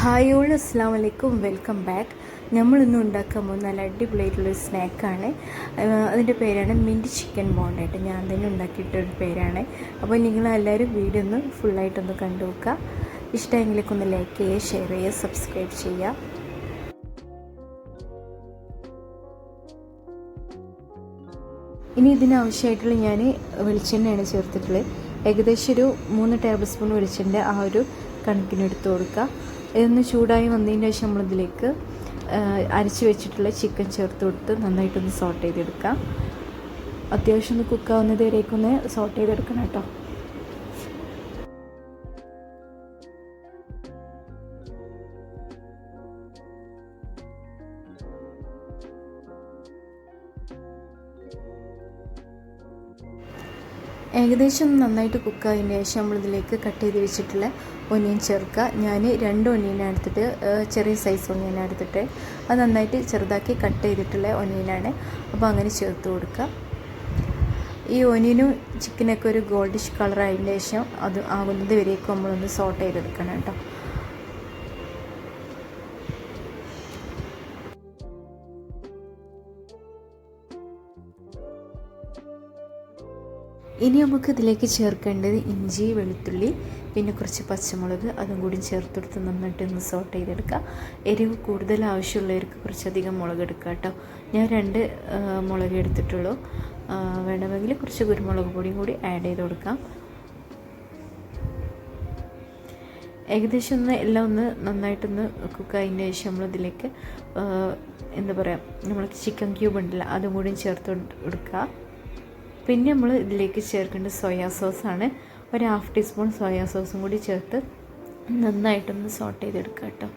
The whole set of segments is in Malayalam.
ഹായ് ഓൾ, അസ്സാം വലൈക്കും, വെൽക്കം ബാക്ക്. നമ്മളിന്ന് ഉണ്ടാക്കാൻ പോകുന്ന നല്ല അടിപൊളിയായിട്ടുള്ളൊരു സ്നാക്കാണ്. അതിൻ്റെ പേരാണ് മിൻറ്റ് ചിക്കൻ ബോണ്ടായിട്ട്. ഞാൻ തന്നെ ഉണ്ടാക്കിയിട്ടൊരു പേരാണ്. അപ്പോൾ നിങ്ങളെല്ലാവരും വീഡിയോ ഒന്ന് ഫുള്ളായിട്ടൊന്ന് കണ്ടു നോക്കുക. ഇഷ്ടമെങ്കിലൊക്കെ ഒന്ന് ലൈക്ക് ചെയ്യുക, ഷെയർ ചെയ്യുക, സബ്സ്ക്രൈബ് ചെയ്യുക. ഇനി ഇതിനാവശ്യമായിട്ടുള്ള ഞാൻ വെളിച്ചെണ്ണയാണ് ചേർത്തിട്ടുള്ളത്. ഏകദേശം ഒരു 3 ടേബിൾ സ്പൂൺ വെളിച്ചെണ്ണ ആ ഒരു കണക്കിനെടുത്ത് കൊടുക്കുക. ഇതൊന്ന് ചൂടായി വന്നതിന് ശേഷം നമ്മളിതിലേക്ക് അരച്ച് വെച്ചിട്ടുള്ള ചിക്കൻ ചേർത്ത് കൊടുത്ത് നന്നായിട്ടൊന്ന് സോട്ട് ചെയ്തെടുക്കാം. അത്യാവശ്യം ഒന്ന് കുക്കാവുന്നത് വരേക്കൊന്ന് സോട്ട് ചെയ്തെടുക്കണം കേട്ടോ. ഏകദേശം നന്നായിട്ട് കുക്കായതിന് ശേഷം നമ്മളിതിലേക്ക് കട്ട് ചെയ്ത് വെച്ചിട്ടുള്ള ഒനിയൻ ചേർക്കുക. ഞാൻ 2 ഒനിയനാണ് എടുത്തിട്ട്, ചെറിയ സൈസ് ഒനിയനാണ് എടുത്തിട്ട്, അത് നന്നായിട്ട് ചെറുതാക്കി കട്ട് ചെയ്തിട്ടുള്ള ഒനിയനാണ്. അപ്പോൾ അങ്ങനെ ചേർത്ത് കൊടുക്കുക. ഈ ഒനിയനും ചിക്കനൊക്കെ ഒരു ഗോൾഡിഷ് കളറായതിന് ശേഷം അത് ആകുന്നത് വരേക്കും നമ്മളൊന്ന് സോട്ട് ചെയ്തെടുക്കണം കേട്ടോ. ഇനി നമുക്ക് ഇതിലേക്ക് ചേർക്കേണ്ടത് ഇഞ്ചി, വെളുത്തുള്ളി, പിന്നെ കുറച്ച് പച്ചമുളക്, അതും കൂടി ചേർത്തെടുത്ത് നന്നായിട്ടൊന്ന് സോട്ട് ചെയ്തെടുക്കുക. എരിവ് കൂടുതൽ ആവശ്യമുള്ളവർക്ക് കുറച്ചധികം മുളക് എടുക്കുക കേട്ടോ. ഞാൻ 2 മുളക് എടുത്തിട്ടുള്ളൂ. വേണമെങ്കിൽ കുറച്ച് കുരുമുളക് പൊടിയും കൂടി ആഡ് ചെയ്ത് കൊടുക്കാം. ഏകദേശം എല്ലാം ഒന്ന് നന്നായിട്ടൊന്ന് കുക്കായതിന് ശേഷം നമ്മളിതിലേക്ക് എന്താ പറയുക, നമ്മൾക്ക് ചിക്കൻ ക്യൂബ് ഉണ്ടല്ലോ, അതും കൂടി ചേർത്ത് കൊടുക്കുക. പിന്നെ നമ്മൾ ഇതിലേക്ക് ചേർക്കേണ്ട സോയാ സോസാണ്. ഒരു 1/2 ടീസ്പൂൺ സോയാ സോസും കൂടി ചേർത്ത് നന്നായിട്ടൊന്ന് സോട്ട് ചെയ്തെടുക്കുക കേട്ടോ.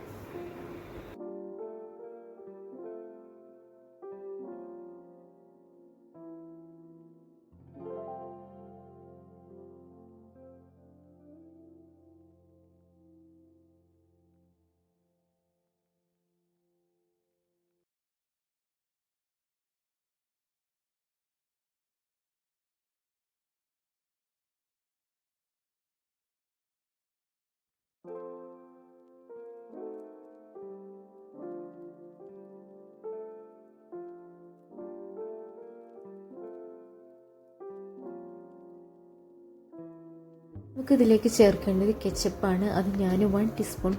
നമുക്ക് ഇതിലേക്ക് ചേർക്കേണ്ടത് കെച്ചപ്പാണ്. അത് ഞാൻ 1 ടീസ്പൂൺ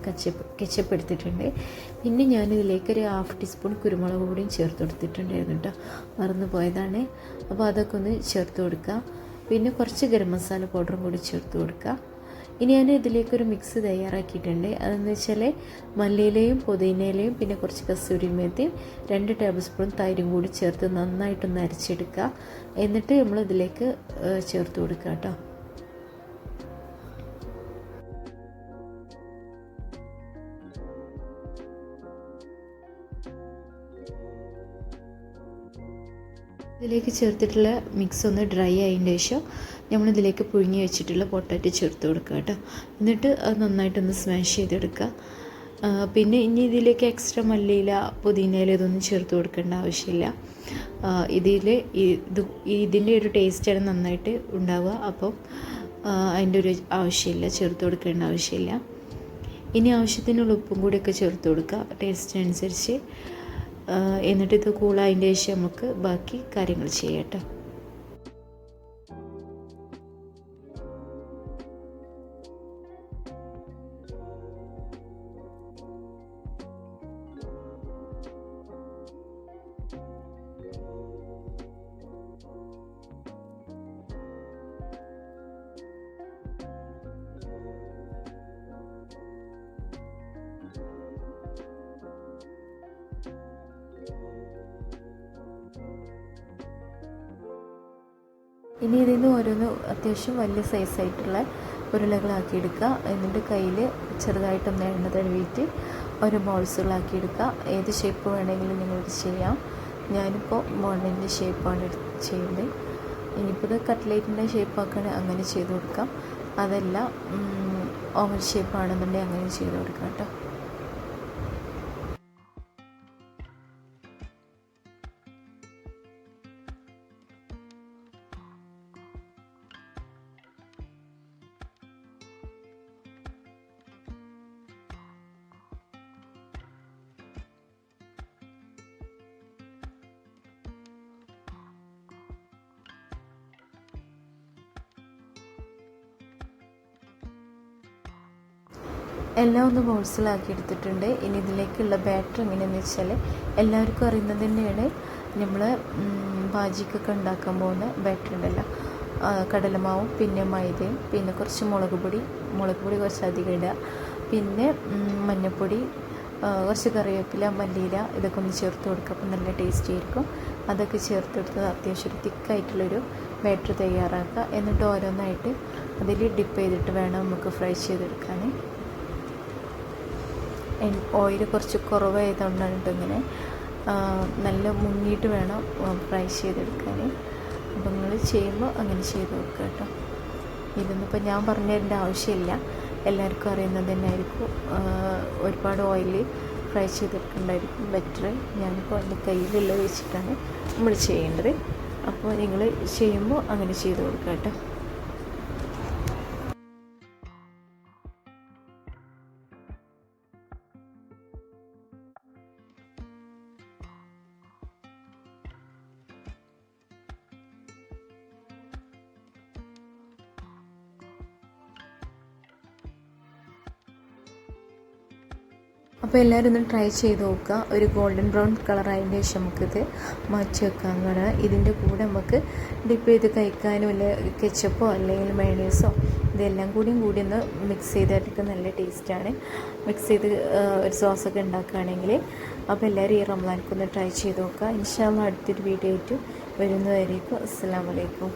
കെച്ചപ്പ് എടുത്തിട്ടുണ്ട്. പിന്നെ ഞാനിതിലേക്ക് ഒരു 1/2 ടീസ്പൂൺ കുരുമുളക് പൊടിയും ചേർത്ത് കൊടുത്തിട്ടുണ്ടായിരുന്നു കേട്ടോ, മറന്നു പോയതാണ്. അപ്പോൾ അതൊക്കെ ഒന്ന് ചേർത്ത് കൊടുക്കുക. പിന്നെ കുറച്ച് ഗരം മസാല പൗഡറും കൂടി ചേർത്ത് കൊടുക്കുക. ഇനി ഞാൻ ഇതിലേക്കൊരു മിക്സ് തയ്യാറാക്കിയിട്ടുണ്ട്. അതെന്ന് വെച്ചാൽ മല്ലിയിലയും പുതിനയിലയും പിന്നെ കുറച്ച് കസൂരി മേത്തിയും 2 ടേബിൾ സ്പൂൺ തൈരും കൂടി ചേർത്ത് നന്നായിട്ടൊന്ന് അരച്ചെടുക്കുക. എന്നിട്ട് നമ്മൾ ഇതിലേക്ക് ചേർത്ത് കൊടുക്കുക കേട്ടോ. ഇതിലേക്ക് ചേർത്തിട്ടുള്ള മിക്സ് ഒന്ന് ഡ്രൈ ആയതിന് ശേഷം നമ്മളിതിലേക്ക് പുഴുങ്ങി വെച്ചിട്ടുള്ള പൊട്ടാറ്റോ ചേർത്ത് കൊടുക്കുക കേട്ടോ. എന്നിട്ട് അത് നന്നായിട്ടൊന്ന് സ്മാഷ് ചെയ്തെടുക്കുക. പിന്നെ ഇനി ഇതിലേക്ക് എക്സ്ട്രാ മല്ലിയില, പുതിനയില ഇതൊന്നും ചേർത്ത് കൊടുക്കേണ്ട ആവശ്യമില്ല. ഇതിൻ്റെ ഒരു ടേസ്റ്റാണ് നന്നായിട്ട് ഉണ്ടാവുക. അപ്പം അതിൻ്റെ ഒരു ആവശ്യമില്ല, ചേർത്ത് കൊടുക്കേണ്ട ആവശ്യമില്ല. ഇനി ആവശ്യത്തിനുള്ള ഉപ്പും കൂടിയൊക്കെ ചേർത്ത് കൊടുക്കുക ടേസ്റ്റിനനുസരിച്ച്. എന്നിട്ട് ഇത് കൂളായതിൻ്റെ ശേഷം നമുക്ക് ബാക്കി കാര്യങ്ങൾ ചെയ്യാം കേട്ടോ. ഇനി ഇതിൽ നിന്ന് ഓരോന്ന് അത്യാവശ്യം വലിയ സൈസായിട്ടുള്ള ഉരുളകളാക്കി എടുക്കുക. എന്നിട്ട് കയ്യിൽ ചെറുതായിട്ടൊന്ന് എണ്ണ തടവിയിട്ട് ഓരോ ബോൾസുകളാക്കി എടുക്കുക. ഏത് ഷേപ്പ് വേണമെങ്കിലും നിങ്ങൾക്ക് ചെയ്യാം. ഞാനിപ്പോൾ ബോണ്ടിൻ്റെ ഷേപ്പാണ് ചെയ്യുന്നത്. ഇനിയിപ്പോൾ ഇത് കട്ട്ലേറ്റിൻ്റെ ഷേപ്പാക്കുകയാണെങ്കിൽ അങ്ങനെ ചെയ്ത് കൊടുക്കാം. അതല്ല ഓവൽ ഷേപ്പാണെന്നുണ്ടെങ്കിൽ അങ്ങനെ ചെയ്ത് കൊടുക്കാം കേട്ടോ. എല്ലാം ഒന്ന് ബോൾസിലാക്കി എടുത്തിട്ടുണ്ട്. ഇനി ഇതിലേക്കുള്ള ബാറ്റർ എങ്ങനെയാണെന്ന് വെച്ചാൽ എല്ലാവർക്കും അറിയുന്നത് തന്നെയാണ്. നമ്മൾ ഭാജിക്കൊക്കെ ഉണ്ടാക്കാൻ പോകുന്ന ബാറ്റർ ഉണ്ടല്ലോ, കടലമാവും പിന്നെ മൈദയും പിന്നെ കുറച്ച് മുളക് പൊടി കുറച്ച് അധികം ഇടുക, പിന്നെ മഞ്ഞൾപ്പൊടി, കുറച്ച് കറിവേപ്പില, മല്ലിയില ഇതൊക്കെ ഒന്ന് ചേർത്ത് കൊടുക്കുക. അപ്പം നല്ല ടേസ്റ്റി ആയിരിക്കും. അതൊക്കെ ചേർത്ത് കൊടുത്തത് അത്യാവശ്യം ഒരു തിക്കായിട്ടുള്ളൊരു ബാറ്റർ തയ്യാറാക്കുക. എന്നിട്ട് ഓരോന്നായിട്ട് അതിൽ ഡിപ്പ് ചെയ്തിട്ട് വേണം നമുക്ക് ഫ്രൈ ചെയ്തെടുക്കാൻ. ഓയിൽ കുറച്ച് കുറവായതുകൊണ്ടാണ് ഇങ്ങനെ നല്ല മുങ്ങിയിട്ട് വേണം ഫ്രൈ ചെയ്തെടുക്കാൻ. അപ്പോൾ നിങ്ങൾ ചെയ്യുമ്പോൾ അങ്ങനെ ചെയ്ത് നോക്കുക കേട്ടോ. ഇതൊന്നും ഇപ്പോൾ ഞാൻ പറഞ്ഞു തരേണ്ട ആവശ്യമില്ല, എല്ലാവർക്കും അറിയുന്നത് തന്നെ ആയിരിക്കും. ഒരുപാട് ഓയിൽ ഫ്രൈ ചെയ്തെടുക്കേണ്ടായിരിക്കും ബെറ്റർ. ഞാനിപ്പോൾ എൻ്റെ കയ്യിലുള്ളത് വെച്ചിട്ടാണ് നമ്മൾ ചെയ്യേണ്ടത്. അപ്പോൾ നിങ്ങൾ ചെയ്യുമ്പോൾ അങ്ങനെ ചെയ്ത് കൊടുക്കുക കേട്ടോ. അപ്പോൾ എല്ലാവരും ഒന്ന് ട്രൈ ചെയ്ത് നോക്കുക. ഒരു ഗോൾഡൻ ബ്രൗൺ കളറായതിന് ശേഷം നമുക്കിത് മാറ്റി വെക്കാൻ കാണാം. ഇതിൻ്റെ കൂടെ നമുക്ക് ഡിപ്പ് ചെയ്ത് കഴിക്കാനും അല്ലെ കെച്ചപ്പോ അല്ലെങ്കിൽ മയണൈസോ ഇതെല്ലാം കൂടി ഒന്ന് മിക്സ് ചെയ്തെടുക്കുക. നല്ല ടേസ്റ്റാണ് മിക്സ് ചെയ്ത് ഒരു സോസൊക്കെ ഉണ്ടാക്കുകയാണെങ്കിൽ. അപ്പോൾ എല്ലാവരും ഈ റമദാനിക്കൊന്ന് ട്രൈ ചെയ്ത് നോക്കുക. ഇൻഷാ അല്ലാഹ് അടുത്തൊരു വീഡിയോ ആയിട്ട് വരുന്നതായിരിക്കും. അസ്സലാമു അലൈക്കും.